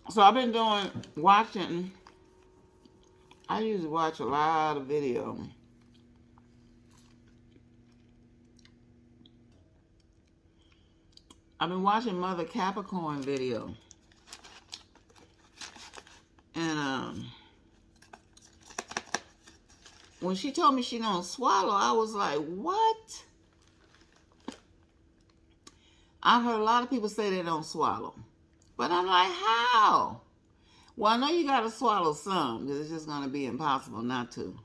So I've been watching. I usually watch a lot of video. I've been watching Mother Capricorn video, and when she told me she don't swallow, I was like, what? I've heard a lot of people say they don't swallow, but I'm like, how? Well, I know you got to swallow some because it's just going to be impossible not to.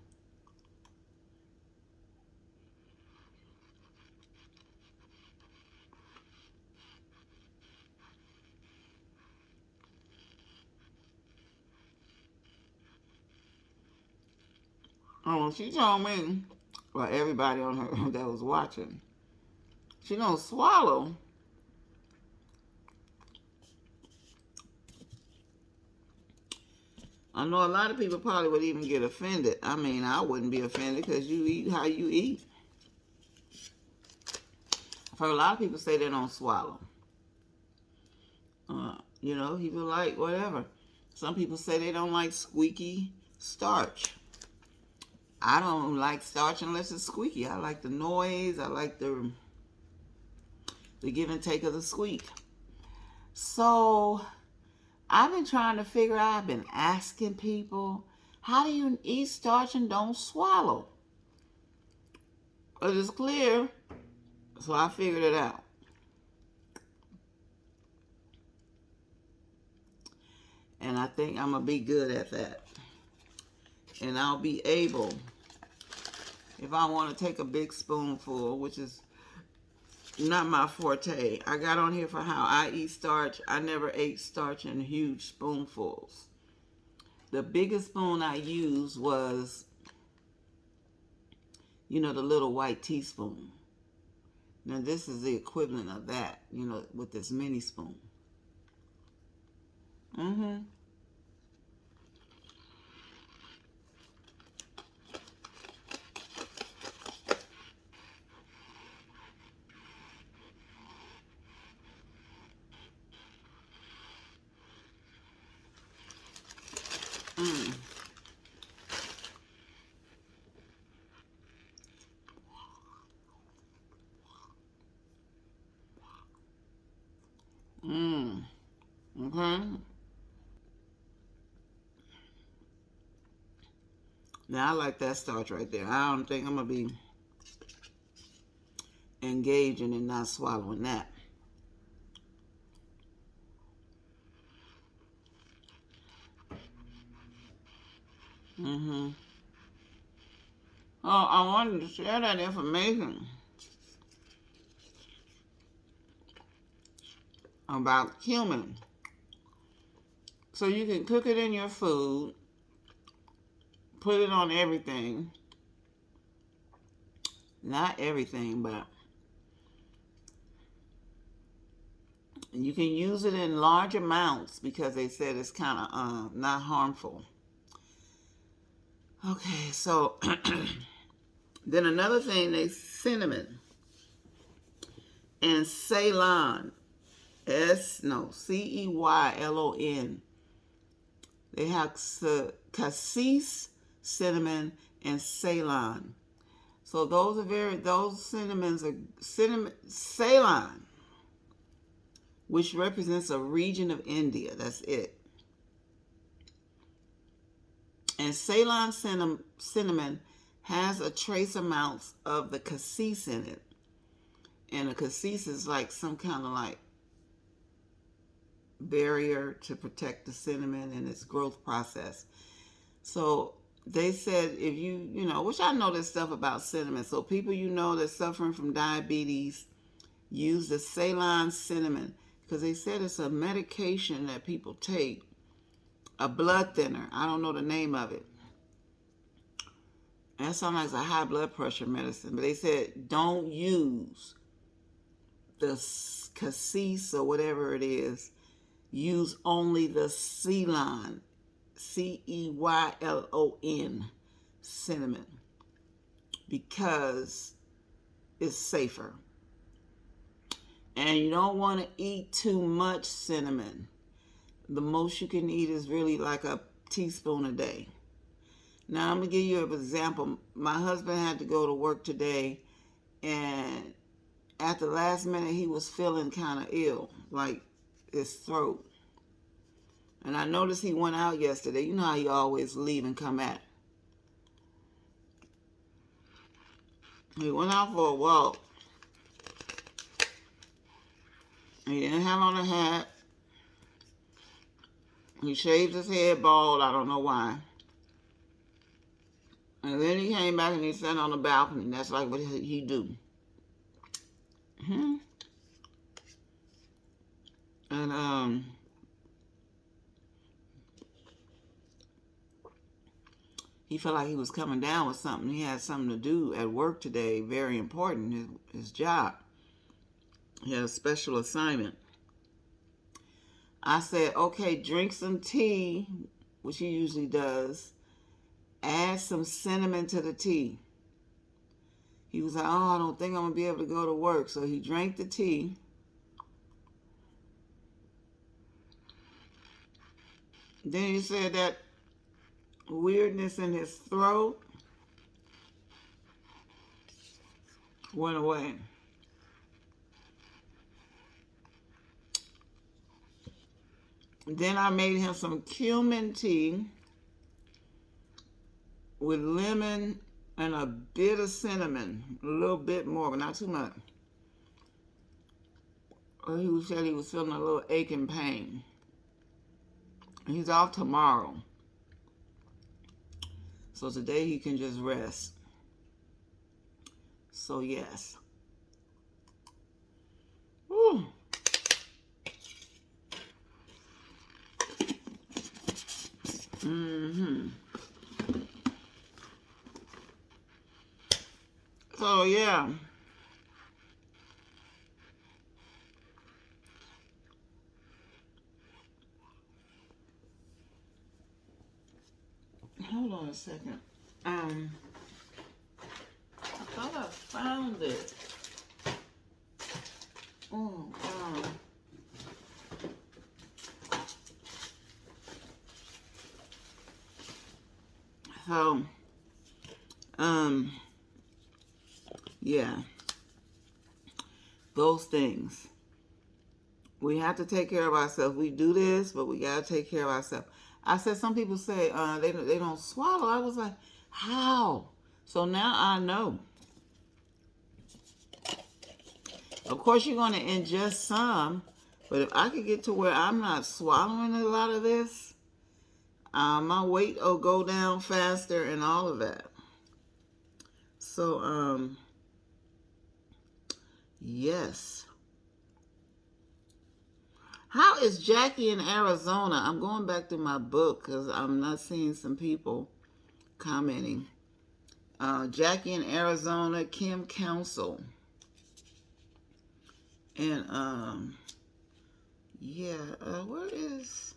Oh, she told me, well, everybody on her that was watching, she don't swallow. I know a lot of people probably would even get offended. I mean, I wouldn't be offended because you eat how you eat. I've heard a lot of people say they don't swallow. People like whatever. Some people say they don't like squeaky starch. I don't like starch unless it's squeaky. I like the noise. I like the give and take of the squeak. So I've been trying to figure out, I've been asking people, how do you eat starch and don't swallow? But it's clear, so I figured it out. And I think I'm going to be good at that. And I'll be able, if I want to take a big spoonful, which is not my forte. I got on here for how I eat starch. I never ate starch in huge spoonfuls. The biggest spoon I used was, the little white teaspoon. Now this is the equivalent of that, with this mini spoon. Mm-hmm. Mm. Mm. Okay. Now I like that starch right there. I don't think I'm gonna be engaging and not swallowing that. Mm-hmm. Oh, I wanted to share that information about cumin. So you can cook it in your food, put it on everything. Not everything, but you can use it in large amounts because they said it's kind of not harmful. Okay, so then another thing, cinnamon and Ceylon, Ceylon. They have cassis, cinnamon, and Ceylon. So those cinnamons are Ceylon, which represents a region of India. That's it. And Ceylon cinnamon has a trace amounts of the cassis in it. And the cassis is like some kind of like barrier to protect the cinnamon and its growth process. So they said if which I know this stuff about cinnamon. So people that's suffering from diabetes use the Ceylon cinnamon because they said it's a medication that people take, a blood thinner. I don't know the name of it. That sounds like a high blood pressure medicine. But they said don't use the cassis or whatever it is. Use only the Ceylon, Ceylon cinnamon because it's safer. And you don't want to eat too much cinnamon. the most you can eat is really like a teaspoon a day. Now, I'm going to give you an example. My husband had to go to work today, and at the last minute, he was feeling kind of ill, like his throat. And I noticed he went out yesterday. You know how you always leave and come back. He went out for a walk. He didn't have on a hat. He shaved his head bald. I don't know why. And then he came back and he sat on the balcony. That's like what he do. Hmm. And he felt like he was coming down with something. He had something to do at work today, very important, his job. He had a special assignment. I said, okay, drink some tea, which he usually does. Add some cinnamon to the tea. He was like, oh, I don't think I'm going to be able to go to work. So he drank the tea. Then he said that weirdness in his throat went away. Then I made him some cumin tea with lemon and a bit of cinnamon, a little bit more, but not too much. He said he was feeling a little ache and pain. He's off tomorrow. So today he can just rest. So yes. Woo. Mm-hmm. So yeah. Hold on a second. I thought I found it. Oh, wow. So, yeah. Those things. We have to take care of ourselves. We do this, but we got to take care of ourselves. I said, some people say they don't swallow. I was like, how? So now I know. Of course, you're going to ingest some, but if I could get to where I'm not swallowing a lot of this, my weight will go down faster and all of that. So, yes. How is Jackie in Arizona? I'm going back to my book because I'm not seeing some people commenting. Jackie in Arizona, Kim Council. And, yeah, where is...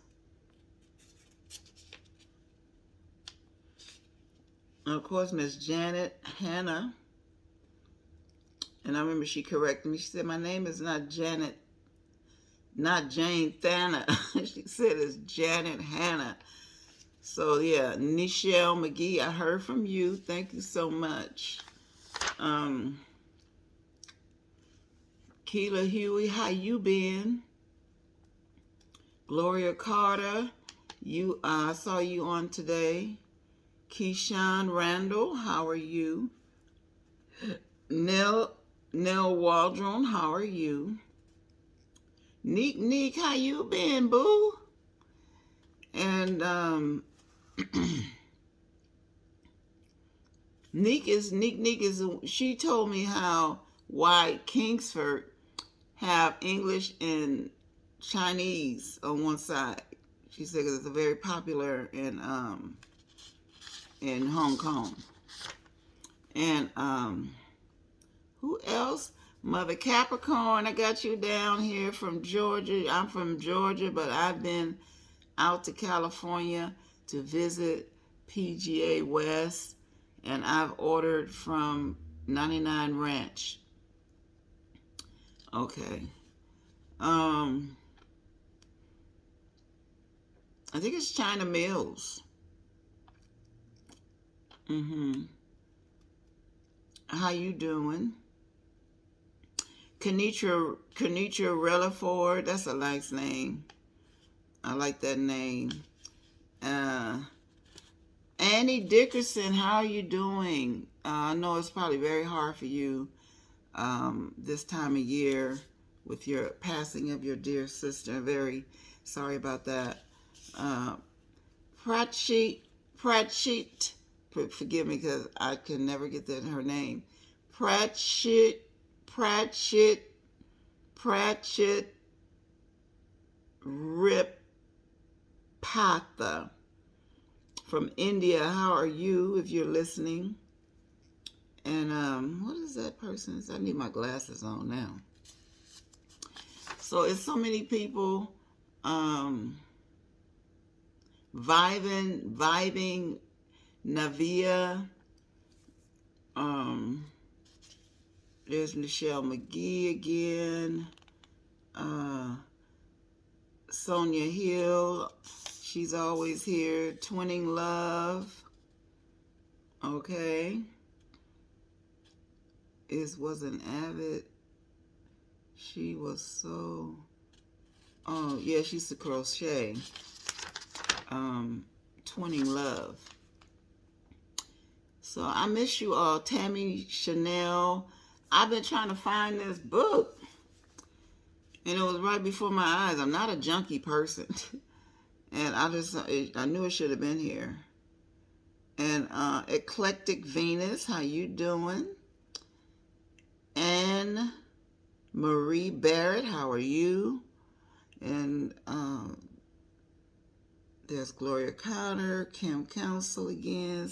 Of course, Miss Janet Hannah. And I remember she corrected me. She said, my name is not Janet, not Jane Thana. She said it's Janet Hannah. So, yeah, Nichelle McGee, I heard from you. Thank you so much. Keela Huey, how you been? Gloria Carter, I saw you on today. Keyshawn Randall, how are you? Nell Waldron, how are you? Neek, how you been, boo? And Neek is she told me why Kingsford have English and Chinese on one side. She said 'cause it's very popular in Hong Kong. And who else? Mother Capricorn, I got you down here from Georgia. I'm from Georgia, but I've been out to California to visit PGA West, and I've ordered from 99 Ranch. Okay. I think it's China Mills. How you doing? Kenitra Relaford. That's a nice name. I like that name. Annie Dickerson, how are you doing? I know it's probably very hard for you this time of year with your passing of your dear sister. Very sorry about that. Pratchett, forgive me because I can never get that her name. Pratchett Ripatha from India. How are you if you're listening? And what is that person's? I need my glasses on now. So it's so many people vibing Navia. There's Michelle McGee again. Sonia Hill, she's always here. Twinning Love. Okay. Was an avid. She was so. Oh yeah, she used to crochet. Twinning Love. So I miss you all. Tammy Chanel. I've been trying to find this book, and it was right before my eyes. I'm not a junkie person, and I knew it should have been here. And Eclectic Venus, how you doing? Anne Marie Barrett, how are you? And there's Gloria Connor, Kim Council again,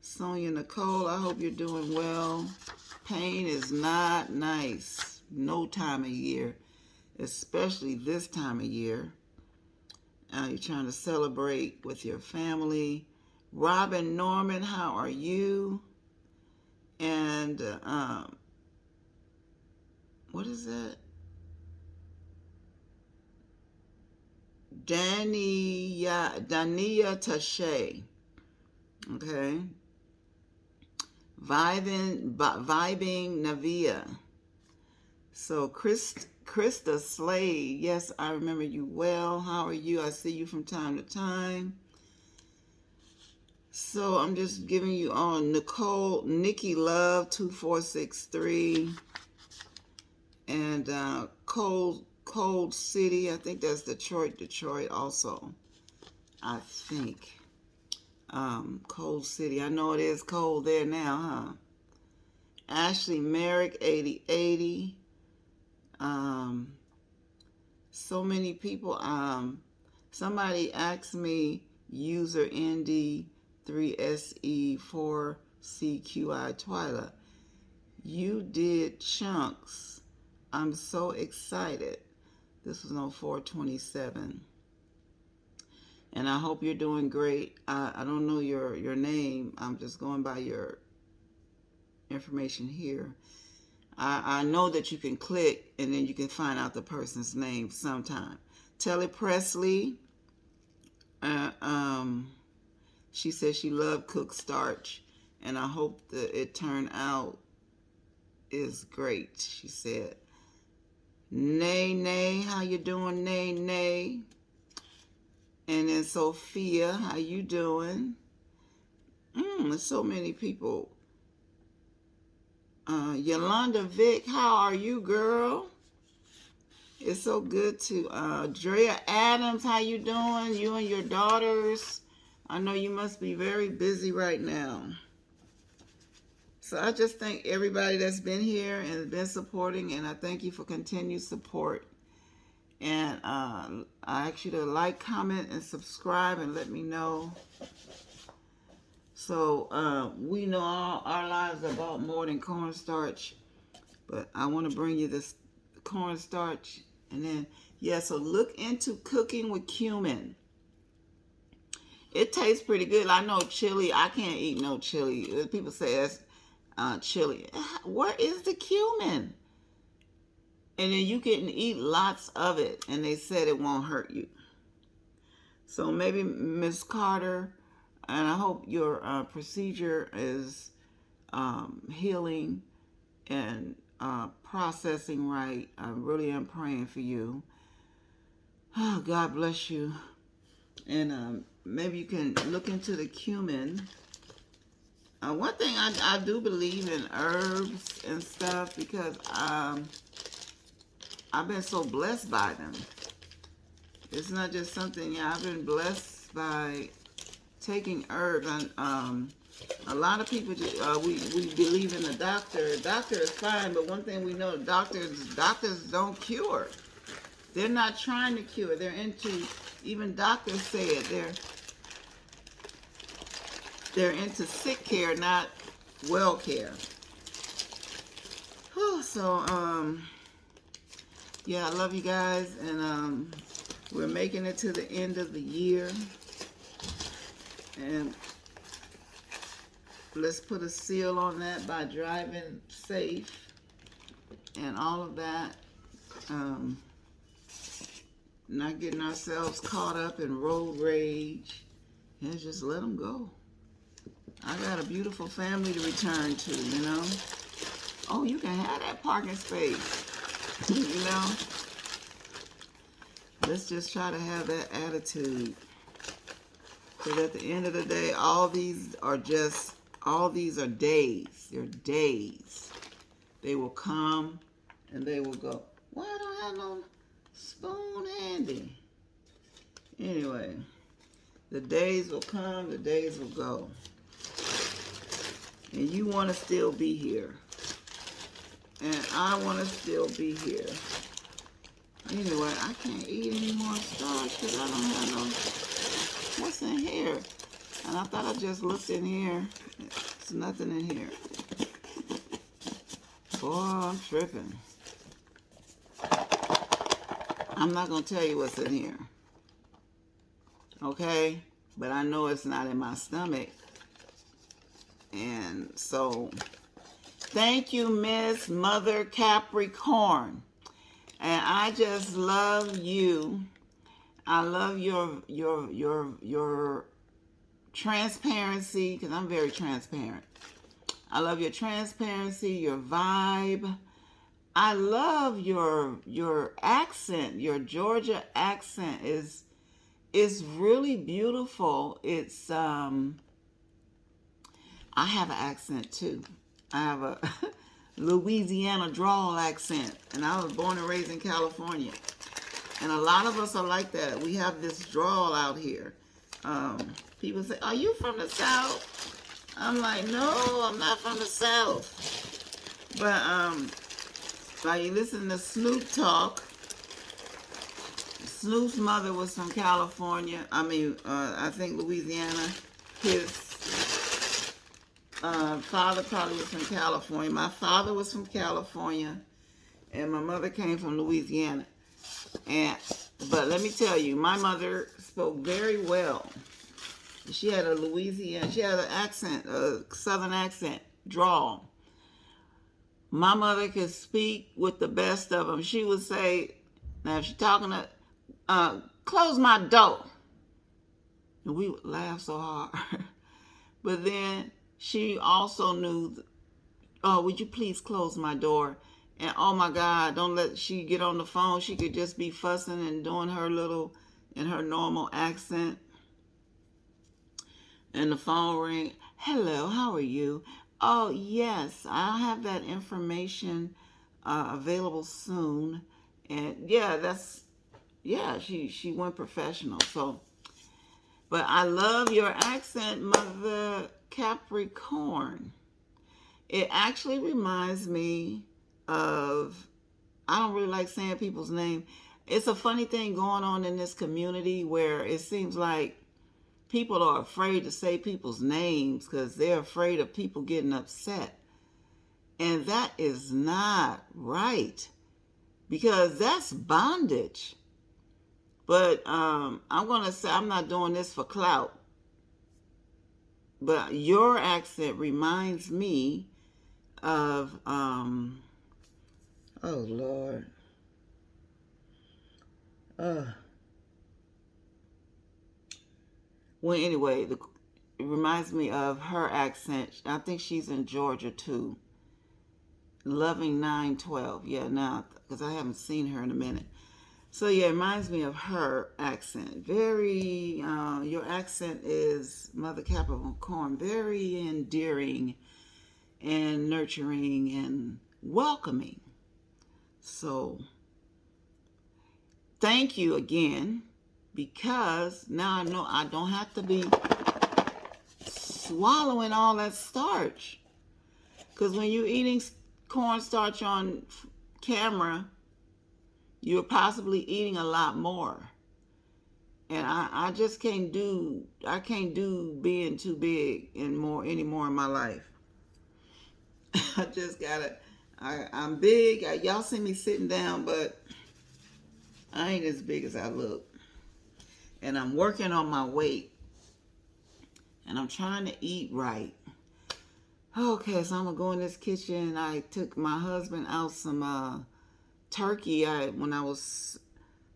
Sonia Nicole, I hope you're doing well. Pain is not nice, no time of year, especially this time of year. You're trying to celebrate with your family. Robin Norman, how are you? And what is that? Dania Tache. Okay. Vibing Navia. So Krista Slade, yes, I remember you well. How are you? I see you from time to time. So I'm just giving you on Nikki Love 2463, and Cold City. I think that's Detroit also. I think. Cold City. I know it is cold there now, huh? Ashley Merrick 8080. So many people. Somebody asked me user ND3SE4CQI Twyla. You did chunks. I'm so excited. This was on 427. And I hope you're doing great. I don't know your name. I'm just going by your information here. I know that you can click and then you can find out the person's name sometime. Telly Presley. She said she loved cook starch, and I hope that it turned out is great. She said. Nay, how you doing, Nay? And then Sophia, how you doing? There's so many people. Yolanda Vick, how are you, girl? It's so good to Drea Adams, how you doing? You and your daughters. I know you must be very busy right now. So I just thank everybody that's been here and been supporting, and I thank you for continued support. And I ask you to like, comment, and subscribe, and let me know. So we know our lives are about more than cornstarch, but I want to bring you this cornstarch. And then, so look into cooking with cumin. It tastes pretty good. I know chili. I can't eat no chili. People say that's chili. Where is the cumin? And then you can eat lots of it, and they said it won't hurt you. So maybe Miss Carter, and I hope your procedure is healing and processing right. I really am praying for you. Oh, God bless you. And maybe you can look into the cumin. One thing I do believe in herbs and stuff because I've been so blessed by them. It's not just something, I've been blessed by taking herbs. And a lot of people, we believe in the doctor. The doctor is fine, but one thing we know, doctors don't cure. They're not trying to cure. They're into, even doctors say it, they're into sick care, not well care. So, yeah, I love you guys, and we're making it to the end of the year, and let's put a seal on that by driving safe and all of that. Not getting ourselves caught up in road rage, and just let them go. I got a beautiful family to return to, you know. Oh, you can have that parking space, you know. Let's just try to have that attitude. Because at the end of the day, all these are days. They're days. They will come and they will go. Why I don't have no spoon handy? Anyway, the days will come, the days will go. And you want to still be here. And I want to still be here. Anyway, I can't eat any more starch because I don't have no... What's in here? And I thought I just looked in here. There's nothing in here. Boy, I'm tripping. I'm not going to tell you what's in here. Okay? But I know it's not in my stomach. And so, thank you, Miss Mother Capricorn. And I just love you. I love your transparency, because I'm very transparent. I love your transparency, your vibe. I love your accent. Your Georgia accent is really beautiful. It's I have an accent too. I have a Louisiana drawl accent, and I was born and raised in California. And a lot of us are like that. We have this drawl out here. People say, "Are you from the South?" I'm like, "No, I'm not from the South." But like you listen to Snoop talk. Snoop's mother was from California. I think Louisiana. His father probably was from California. My father was from California, and my mother came from Louisiana. But let me tell you, my mother spoke very well. She had an accent, a southern accent, drawl. My mother could speak with the best of them. She would say, now if she's talking to, close my door. And we would laugh so hard. But then she also knew, oh, would you please close my door? And oh my God, don't let she get on the phone. She could just be fussing and doing her little, in her normal accent. And the phone ring. Hello, how are you? Oh, yes, I'll have that information available soon. And yeah, she went professional. So, but I love your accent, Mother Capricorn. It actually reminds me of, I don't really like saying people's name. It's a funny thing going on in this community where it seems like people are afraid to say people's names because they're afraid of people getting upset. And that is not right, because that's bondage. But I'm going to say, I'm not doing this for clout. But your accent reminds me of, oh Lord. Well, anyway, it reminds me of her accent. I think she's in Georgia too. Loving 912. Yeah, now, because I haven't seen her in a minute. So, yeah, it reminds me of her accent. Very, your accent is, Mother Capricorn, very endearing and nurturing and welcoming. So, thank you again, because now I know I don't have to be swallowing all that starch. Because when you're eating cornstarch on camera, you're possibly eating a lot more. And I just can't do being too big anymore in my life. I just gotta I'm big. Y'all see me sitting down, but I ain't as big as I look. And I'm working on my weight. And I'm trying to eat right. Okay, so I'm gonna go in this kitchen. I took my husband out some turkey. When I was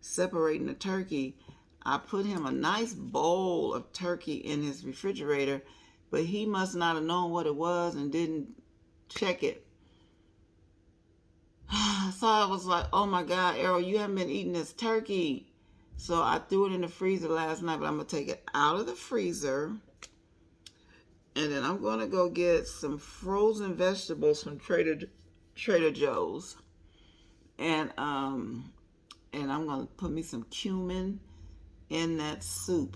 separating the turkey, I put him a nice bowl of turkey in his refrigerator, but he must not have known what it was and didn't check it. So I was like, oh my God, Errol, you haven't been eating this turkey. So I threw it in the freezer last night, but I'm going to take it out of the freezer. And then I'm going to go get some frozen vegetables from Trader Joe's. And I'm going to put me some cumin in that soup.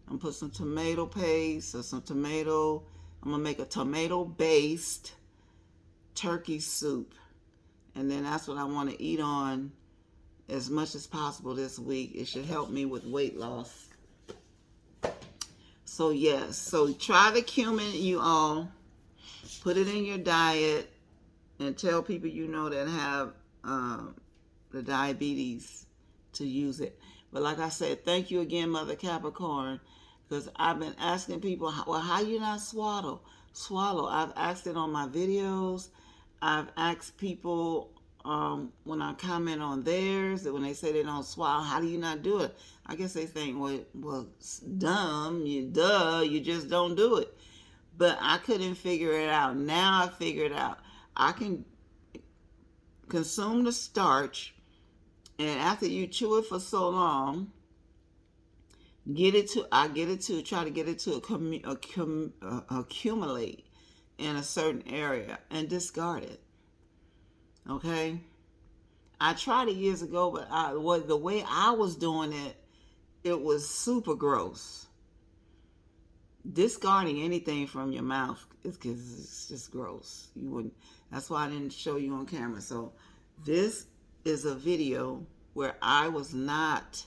I'm going to put some tomato paste or some tomato. I'm going to make a tomato-based turkey soup. And then that's what I want to eat on as much as possible this week. It should help me with weight loss. So yes, so try the cumin, you all. Put it in your diet and tell people you know that have the diabetes to use it. But like I said, thank you again, Mother Capricorn, because I've been asking people, well, how you not swallow? I've asked it on my videos. I've asked people when I comment on theirs, that when they say they don't swallow, how do you not do it? I guess they think, well, it's dumb, you just don't do it. But I couldn't figure it out. Now I figured it out. I can consume the starch, and after you chew it for so long, try to get it to accumulate in a certain area and discard it. Okay? I tried it years ago, but the way I was doing it, it was super gross. Discarding anything from your mouth is just gross. You wouldn't. That's why I didn't show you on camera. So this is a video where I was not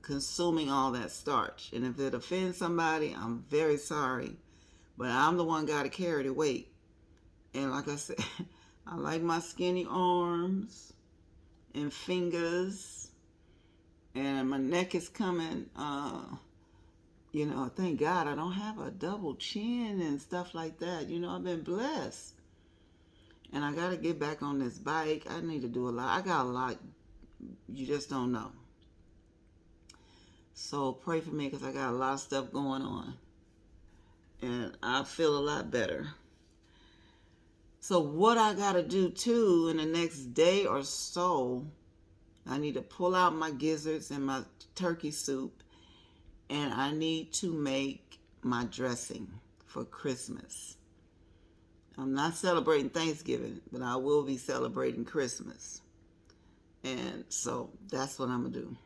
consuming all that starch. And if it offends somebody, I'm very sorry. But I'm the one got to carry the weight. And like I said, I like my skinny arms and fingers. And my neck is coming. Thank God I don't have a double chin and stuff like that. I've been blessed. And I got to get back on this bike. I need to do a lot. I got a lot. You just don't know. So pray for me, because I got a lot of stuff going on. And I feel a lot better. So what I got to do too in the next day or so, I need to pull out my gizzards and my turkey soup. And I need to make my dressing for Christmas. I'm not celebrating Thanksgiving, but I will be celebrating Christmas. And so that's what I'm going to do.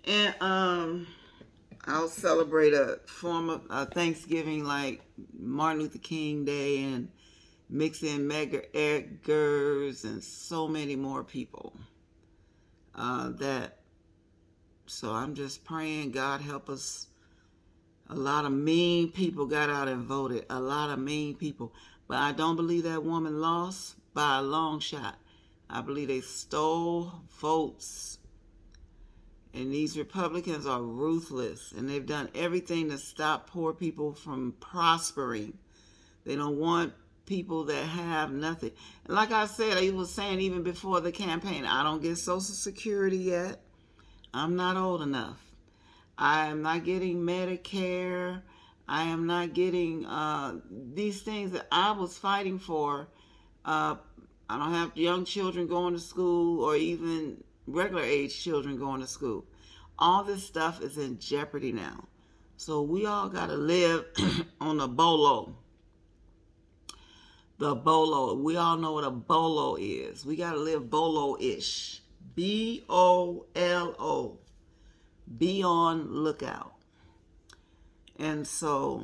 And I'll celebrate a form of Thanksgiving like Martin Luther King Day, and mix in Medgar Evers and so many more people. So I'm just praying God help us. A lot of mean people got out and voted. A lot of mean people. But I don't believe that woman lost by a long shot. I believe they stole votes. And these Republicans are ruthless. And they've done everything to stop poor people from prospering. They don't want people that have nothing. And like I said, I was saying even before the campaign, I don't get Social Security yet. I'm not old enough. I am not getting Medicare. I am not getting these things that I was fighting for. I don't have young children going to school or even regular age children going to school. All this stuff is in jeopardy now. So we all got to live on the BOLO. The BOLO. We all know what a BOLO is. We got to live BOLO-ish. BOLO. Be on lookout. And so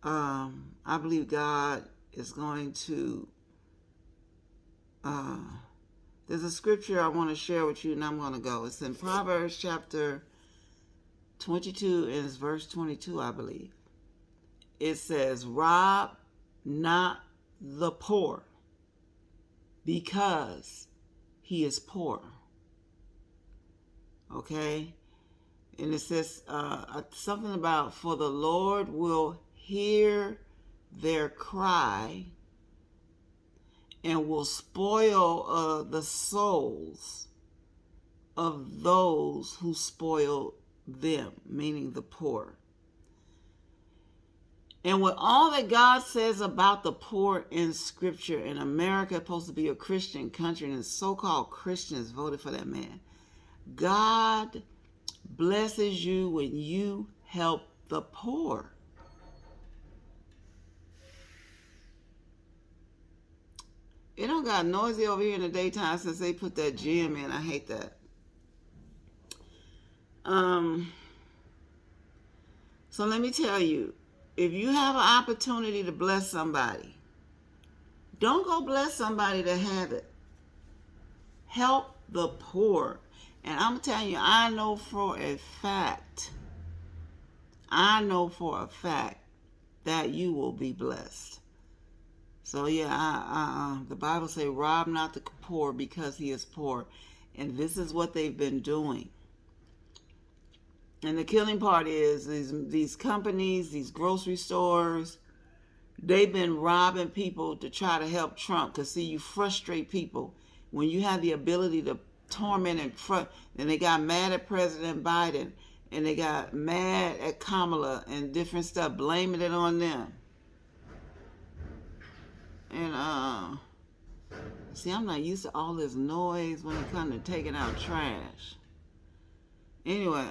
I believe God is going to there's a scripture I want to share with you, and I'm going to go. It's in Proverbs chapter 22, and it's verse 22, I believe. It says, rob not the poor because he is poor. Okay? And it says something about, for the Lord will hear their cry and will spoil the souls of those who spoil them, meaning the poor. And with all that God says about the poor in Scripture, and America is supposed to be a Christian country, and the so-called Christians voted for that man, God blesses you when you help the poor. It don't got noisy over here in the daytime since they put that gym in. I hate that. So let me tell you, if you have an opportunity to bless somebody, don't go bless somebody to have it. Help the poor. And I'm telling you, I know for a fact that you will be blessed. So yeah, the Bible says, rob not the poor because he is poor. And this is what they've been doing. And the killing part is these companies, these grocery stores, they've been robbing people to try to help Trump. Because see, you frustrate people when you have the ability to torment and front. And they got mad at President Biden, and they got mad at Kamala and different stuff, blaming it on them. And see, I'm not used to all this noise when it comes to taking out trash. Anyway,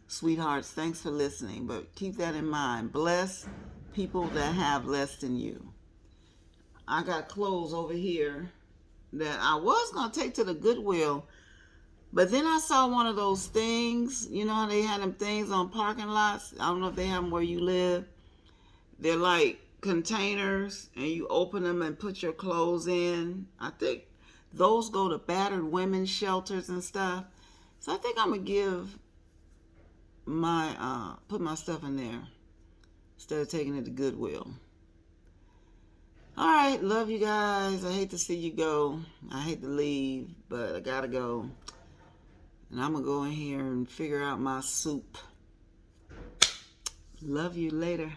sweethearts, thanks for listening. But keep that in mind. Bless people that have less than you. I got clothes over here that I was going to take to the Goodwill. But then I saw one of those things. You know how they had them things on parking lots? I don't know if they have them where you live. They're like containers, and you open them and put your clothes in. I think those go to battered women's shelters and stuff. So I think I'm going to give put my stuff in there instead of taking it to Goodwill. All right, love you guys. I hate to see you go. I hate to leave, but I gotta go. And I'm gonna go in here and figure out my soup. Love you later.